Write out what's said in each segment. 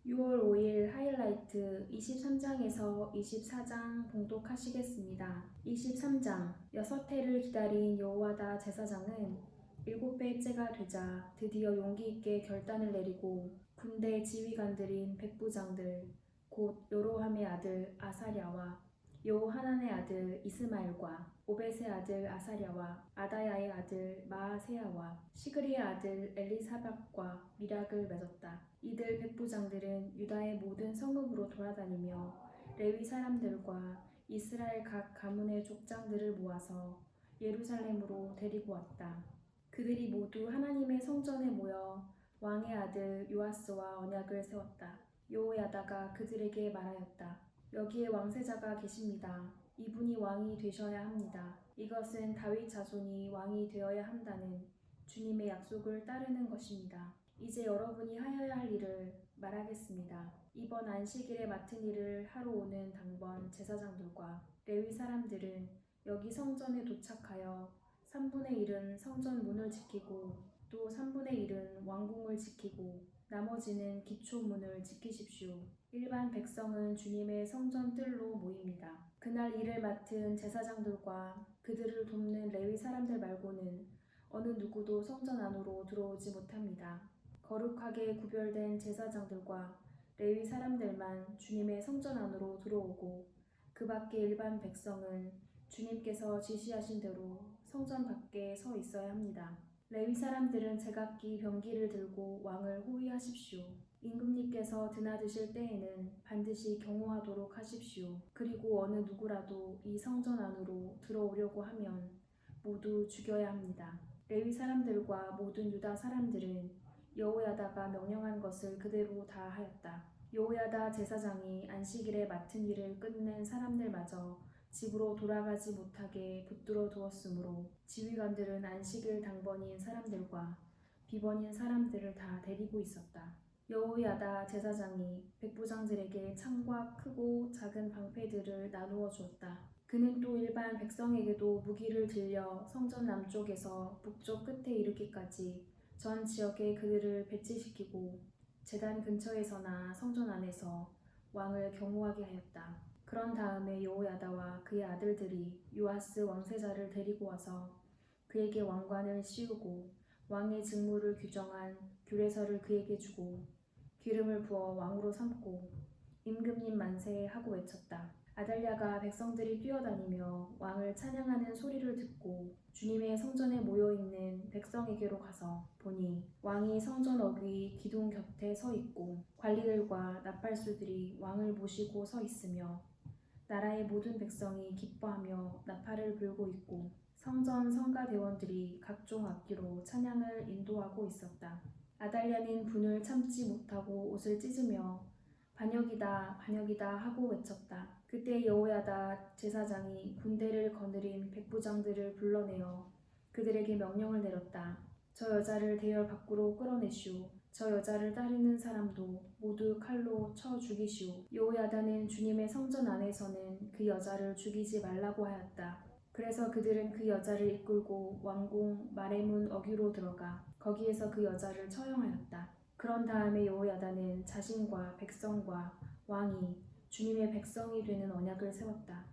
(6월 5일) 하이라이트 23장에서 24장 봉독하시겠습니다. 23장 여섯해를 기다린 여호야다 제사장은 7배째가 되자 드디어 용기 있게 결단을 내리고 군대 지휘관들인 백부장들 곧 여로함의 아들 아사랴와 여호하난의 아들 이스마엘과 오벳의 아들 아사랴와 아다야의 아들 마아세야와 시그리의 아들 엘리사박과 밀약을 맺었다. 이들 백부장들은 유다의 모든 성읍으로 돌아다니며 레위 사람들과 이스라엘 각 가문의 족장들을 모아서 예루살렘으로 데리고 왔다. 그들이 모두 하나님의 성전에 모여 왕의 아들 요아스와 언약을 세웠다. 여호야다가 그들에게 말하였다. 여기에 왕세자가 계십니다. 이분이 왕이 되셔야 합니다. 이것은 다윗 자손이 왕이 되어야 한다는 주님의 약속을 따르는 것입니다. 이제 여러분이 하여야 할 일을 말하겠습니다. 이번 안식일에 맡은 일을 하러 오는 당번 제사장들과 레위 사람들은 여기 성전에 도착하여 3분의 1은 성전 문을 지키고 또 3분의 1은 왕궁을 지키고 나머지는 기초문을 지키십시오. 일반 백성은 주님의 성전 뜰로 모입니다. 그날 일을 맡은 제사장들과 그들을 돕는 레위 사람들 말고는 어느 누구도 성전 안으로 들어오지 못합니다. 거룩하게 구별된 제사장들과 레위 사람들만 주님의 성전 안으로 들어오고 그 밖의 일반 백성은 주님께서 지시하신 대로 성전 밖에 서 있어야 합니다. 레위 사람들은 제각기 병기를 들고 왕을 호위하십시오. 임금님께서 드나드실 때에는 반드시 경호하도록 하십시오. 그리고 어느 누구라도 이 성전 안으로 들어오려고 하면 모두 죽여야 합니다. 레위 사람들과 모든 유다 사람들은 여호야다가 명령한 것을 그대로 다 하였다. 여호야다 제사장이 안식일에 맡은 일을 끝낸 사람들마저 집으로 돌아가지 못하게 붙들어 두었으므로 지휘관들은 안식일 당번인 사람들과 비번인 사람들을 다 데리고 있었다. 여호야다 제사장이 백부장들에게 창과 크고 작은 방패들을 나누어 주었다. 그는 또 일반 백성에게도 무기를 들려 성전 남쪽에서 북쪽 끝에 이르기까지 전 지역에 그들을 배치시키고 제단 근처에서나 성전 안에서 왕을 경호하게 하였다. 그런 다음에 여호야다와 그의 아들들이 요아스 왕세자를 데리고 와서 그에게 왕관을 씌우고 왕의 직무를 규정한 규례서를 그에게 주고 기름을 부어 왕으로 삼고 임금님 만세 하고 외쳤다. 아달랴가 백성들이 뛰어다니며 왕을 찬양하는 소리를 듣고 주님의 성전에 모여있는 백성에게로 가서 보니 왕이 성전 어귀 기둥 곁에 서 있고 관리들과 나팔수들이 왕을 모시고 서 있으며 나라의 모든 백성이 기뻐하며 나팔을 불고 있고 성전 성가대원들이 각종 악기로 찬양을 인도하고 있었다. 아달랴는 분을 참지 못하고 옷을 찢으며 반역이다 반역이다 하고 외쳤다. 그때 여호야다 제사장이 군대를 거느린 백부장들을 불러내어 그들에게 명령을 내렸다. 저 여자를 대열 밖으로 끌어내시오. 저 여자를 따르는 사람도 모두 칼로 쳐 죽이시오. 여호야다는 주님의 성전 안에서는 그 여자를 죽이지 말라고 하였다. 그래서 그들은 그 여자를 이끌고 왕궁 마레문 어귀로 들어가 거기에서 그 여자를 처형하였다. 그런 다음에 여호야다는 자신과 백성과 왕이 주님의 백성이 되는 언약을 세웠다.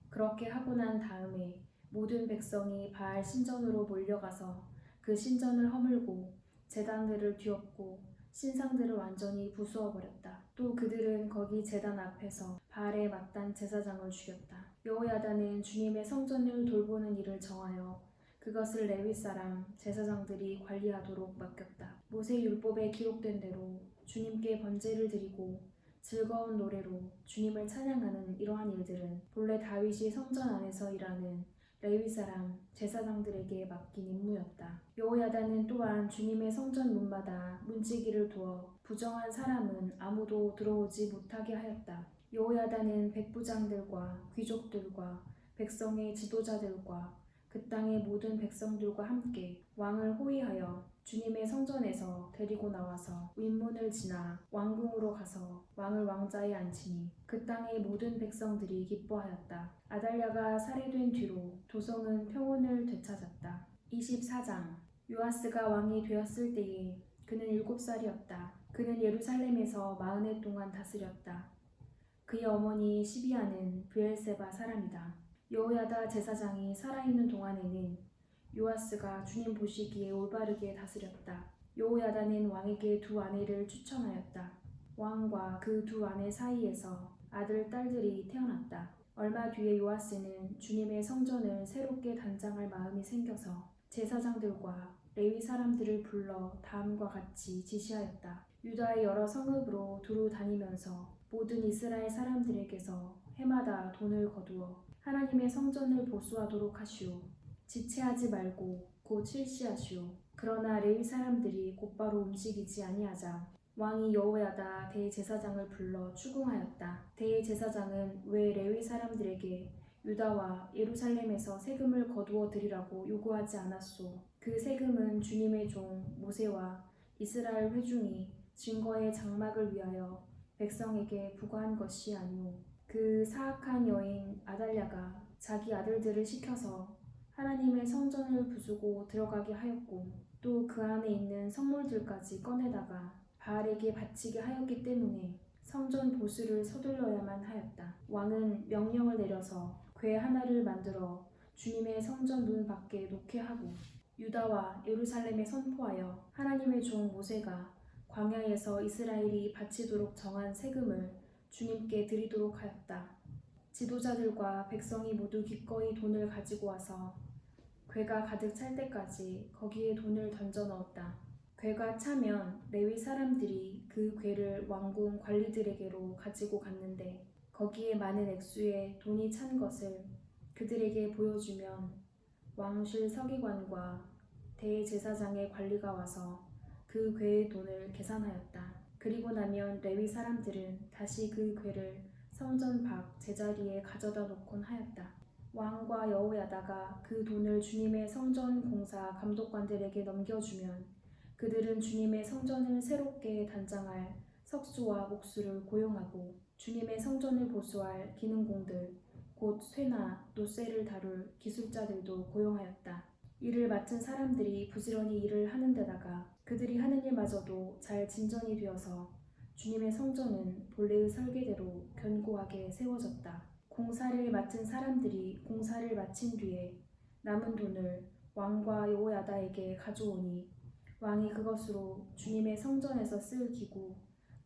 그렇게 하고 난 다음에 모든 백성이 바알 신전으로 몰려가서 그 신전을 허물고 제단들을 뒤엎고 신상들을 완전히 부수어버렸다. 또 그들은 거기 제단 앞에서 바알의 mat단 제사장을 죽였다. 여호야다는 주님의 성전을 돌보는 일을 정하여 그것을 레위 사람 제사장들이 관리하도록 맡겼다. 모세 율법에 기록된 대로 주님께 번제를 드리고 즐거운 노래로 주님을 찬양하는 이러한 일들은 본래 다윗이 성전 안에서 일하는 레위 사람 제사장들에게 맡긴 임무였다. 여호야다는 또한 주님의 성전 문마다 문지기를 두어 부정한 사람은 아무도 들어오지 못하게 하였다. 여호야다는 백부장들과 귀족들과 백성의 지도자들과 그 땅의 모든 백성들과 함께 왕을 호위하여 주님의 성전에서 데리고 나와서 윗문을 지나 왕궁으로 가서 왕을 왕자에 앉히니 그 땅의 모든 백성들이 기뻐하였다. 아달랴가 살해된 뒤로 도성은 평온을 되찾았다. 24장 요아스가 왕이 되었을 때에 그는 7살이었다. 그는 예루살렘에서 40해 동안 다스렸다. 그의 어머니 시비아는 브엘세바 사람이다. 여호야다 제사장이 살아있는 동안에는 요아스가 주님 보시기에 올바르게 다스렸다. 여호야다는 왕에게 2 아내를 추천하였다. 왕과 그 2 아내 사이에서 아들, 딸들이 태어났다. 얼마 뒤에 요아스는 주님의 성전을 새롭게 단장할 마음이 생겨서 제사장들과 레위 사람들을 불러 다음과 같이 지시하였다. 유다의 여러 성읍으로 두루 다니면서 모든 이스라엘 사람들에게서 해마다 돈을 거두어 하나님의 성전을 보수하도록 하시오. 지체하지 말고 곧 실시하시오. 그러나 레위 사람들이 곧바로 움직이지 아니하자 왕이 여호야다 대제사장을 불러 추궁하였다. 대제사장은 왜 레위 사람들에게 유다와 예루살렘에서 세금을 거두어 드리라고 요구하지 않았소? 그 세금은 주님의 종 모세와 이스라엘 회중이 증거의 장막을 위하여 백성에게 부과한 것이 아니오. 그 사악한 여인 아달랴가 자기 아들들을 시켜서 하나님의 성전을 부수고 들어가게 하였고 또 그 안에 있는 성물들까지 꺼내다가 바알에게 바치게 하였기 때문에 성전 보수를 서둘러야만 하였다. 왕은 명령을 내려서 궤 하나를 만들어 주님의 성전 문 밖에 놓게 하고 유다와 예루살렘에 선포하여 하나님의 종 모세가 광야에서 이스라엘이 바치도록 정한 세금을 주님께 드리도록 하였다. 지도자들과 백성이 모두 기꺼이 돈을 가지고 와서 궤가 가득 찰 때까지 거기에 돈을 던져 넣었다. 궤가 차면 레위 사람들이 그 궤를 왕궁 관리들에게로 가지고 갔는데 거기에 많은 액수의 돈이 찬 것을 그들에게 보여주면 왕실 서기관과 대제사장의 관리가 와서 그 궤의 돈을 계산하였다. 그리고 나면 레위 사람들은 다시 그 궤를 성전 밖 제자리에 가져다 놓곤 하였다. 왕과 여호야다가 그 돈을 주님의 성전 공사 감독관들에게 넘겨주면 그들은 주님의 성전을 새롭게 단장할 석수와 목수를 고용하고 주님의 성전을 보수할 기능공들 곧 쇠나 노쇠를 다룰 기술자들도 고용하였다. 이를 맡은 사람들이 부지런히 일을 하는 데다가 그들이 하는 일마저도 잘 진전이 되어서 주님의 성전은 본래의 설계대로 견고하게 세워졌다. 공사를 맡은 사람들이 공사를 마친 뒤에 남은 돈을 왕과 여호야다에게 가져오니 왕이 그것으로 주님의 성전에서 쓸 기구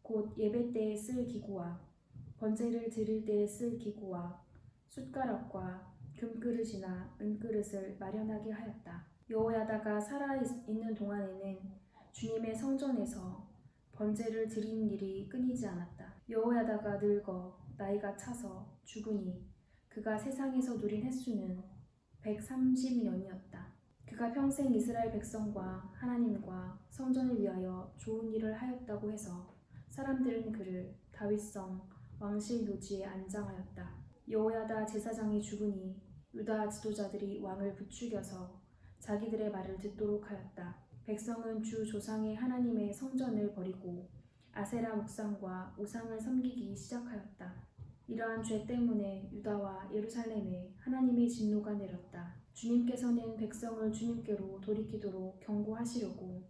곧 예배 때에 쓸 기구와 번제를 드릴 때에 쓸 기구와 숟가락과 금그릇이나 은그릇을 마련하게 하였다. 여호야다가 살아있는 동안에는 주님의 성전에서 번제를 드리는 일이 끊이지 않았다. 여호야다가 늙어 나이가 차서 죽으니 그가 세상에서 누린 횟수는 130년이었다. 그가 평생 이스라엘 백성과 하나님과 성전을 위하여 좋은 일을 하였다고 해서 사람들은 그를 다윗성 왕실 묘지에 안장하였다. 여호야다 제사장이 죽으니 유다 지도자들이 왕을 부추겨서 자기들의 말을 듣도록 하였다. 백성은 주 조상의 하나님의 성전을 버리고 아세라 목상과 우상을 섬기기 시작하였다. 이러한 죄 때문에 유다와 예루살렘에 하나님의 진노가 내렸다. 주님께서는 백성을 주님께로 돌이키도록 경고하시려고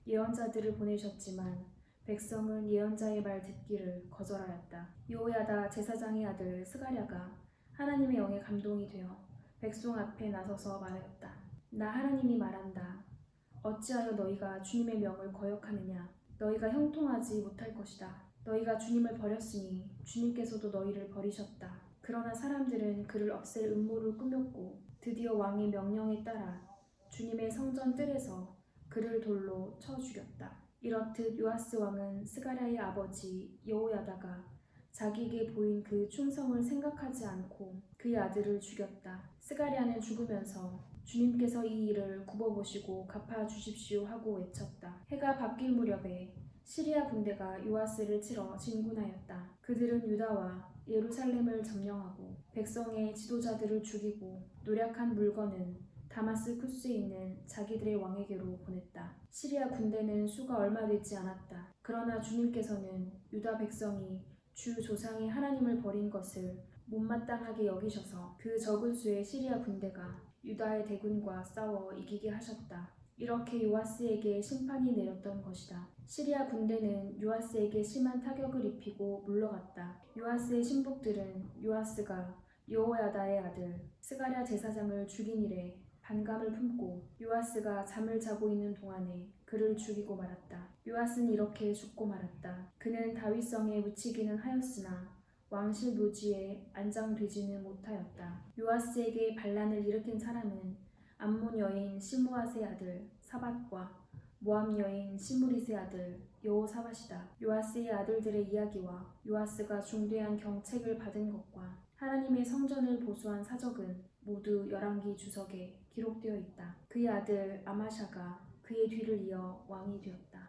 예언자들을 보내셨지만 백성은 예언자의 말 듣기를 거절하였다. 여호야다 제사장의 아들 스가랴가 하나님의 영에 감동이 되어 백성 앞에 나서서 말하였다. 나 하나님이 말한다. 어찌하여 너희가 주님의 명을 거역하느냐? 너희가 형통하지 못할 것이다. 너희가 주님을 버렸으니 주님께서도 너희를 버리셨다. 그러나 사람들은 그를 없앨 음모를 꾸몄고 드디어 왕의 명령에 따라 주님의 성전 뜰에서 그를 돌로 쳐 죽였다. 이렇듯 요아스 왕은 스가랴의 아버지 여호야다가 자기에게 보인 그 충성을 생각하지 않고 그의 아들을 죽였다. 스가랴는 죽으면서 주님께서 이 일을 굽어보시고 갚아주십시오 하고 외쳤다. 해가 바뀔 무렵에 시리아 군대가 요아스를 치러 진군하였다. 그들은 유다와 예루살렘을 점령하고 백성의 지도자들을 죽이고 노략한 물건은 다 다마스쿠스에 있는 자기들의 왕에게로 보냈다. 시리아 군대는 수가 얼마 되지 않았다. 그러나 주님께서는 유다 백성이 주 조상의 하나님을 버린 것을 못마땅하게 여기셔서 그 적은 수의 시리아 군대가 유다의 대군과 싸워 이기게 하셨다. 이렇게 요아스에게 심판이 내렸던 것이다. 시리아 군대는 요아스에게 심한 타격을 입히고 물러갔다. 요아스의 신복들은 요아스가 여호야다의 아들 스가랴 제사장을 죽인 일에 반감을 품고 요아스가 잠을 자고 있는 동안에 그를 죽이고 말았다. 요아스는 이렇게 죽고 말았다. 그는 다윗성에 묻히기는 하였으나 왕실 묘지에 안장되지는 못하였다. 요아스에게 반란을 일으킨 사람은 암몬 여인 시므앗의 아들 사밧과 모압 여인 시므릿의 아들 여호사밧이다. 요아스의 아들들의 이야기와 요아스가 중대한 경책을 받은 것과 하나님의 성전을 보수한 사적은 모두 열왕기 주석에 기록되어 있다. 그의 아들 아마샤가 그의 뒤를 이어 왕이 되었다.